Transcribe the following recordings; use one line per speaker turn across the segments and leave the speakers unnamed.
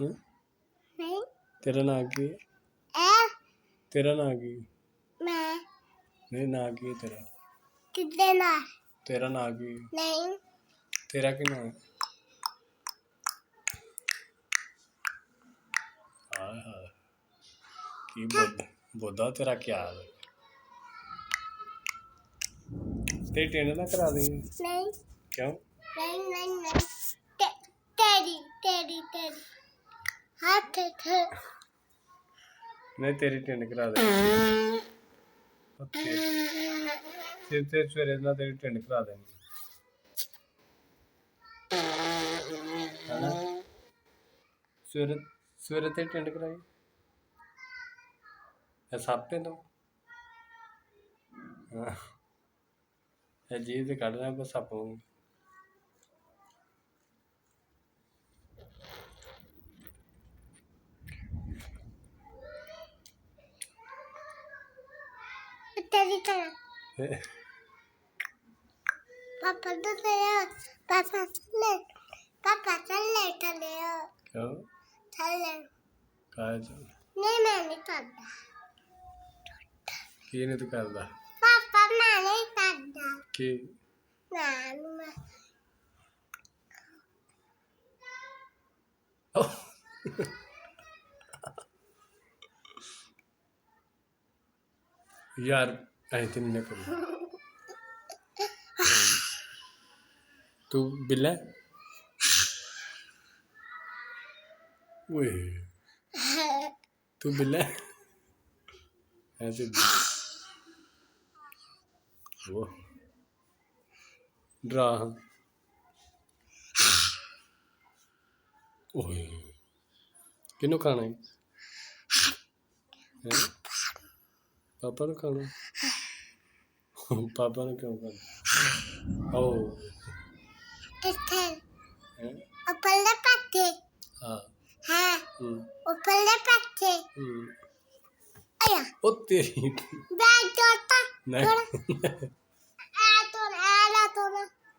नहीं
तेरा नाम की है? तेरा नाम की है?
मैं
नहीं नाम की है तेरा?
कितने ना
तेरा नाम की है?
नहीं
तेरा क्या नाम है? हाय हाय की बोदा तेरा क्या हाल है? तेरी टेंड ना करा देंगे?
नहीं
क्यों?
नहीं तेरी तेरी तेरी हाथ थे
नहीं तेरी टेंड करा देंगे। तेरे सवेरे ना तेरी टेंड करा देंगे है ना? सवेरे सवेरे तेरी टेंड कराई सप है तो जी तो कढ़ रहा बस सप होंगे।
तेरी तरह पापा तो तेरा पापा चले चले
क्यों?
चले
कहा चल
नहीं मैं नहीं करता
की नहीं तू करदा
पापा मैं नहीं करता
की
मैं
यार ऐसे नहीं कर तू बिल्ला ओए तू बिल्ला ऐसे वो डरा ओए किन्नू खाना है? पापा ने खाना पापा ने क्यों खाना? ओ
कितने
हैं?
ऊपर पत्ते
हाँ
हाँ ऊपर पत्ते आया
ओ तेरी
बैठ जाता
नहीं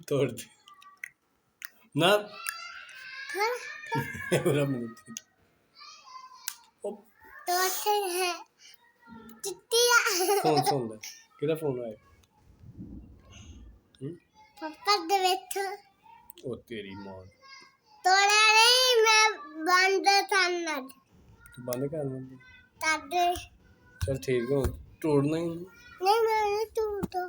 तोड़ दे ना पूरा मिनट फोन सुन ले किहदा फोन आया?
पापा दे बैठो
ओ तेरी मां
तोड़ा नहीं मैं बंद करना
तू बंद करना
तादे
चल ठीक है तोड़ना ही
नहीं मैं नहीं टूटो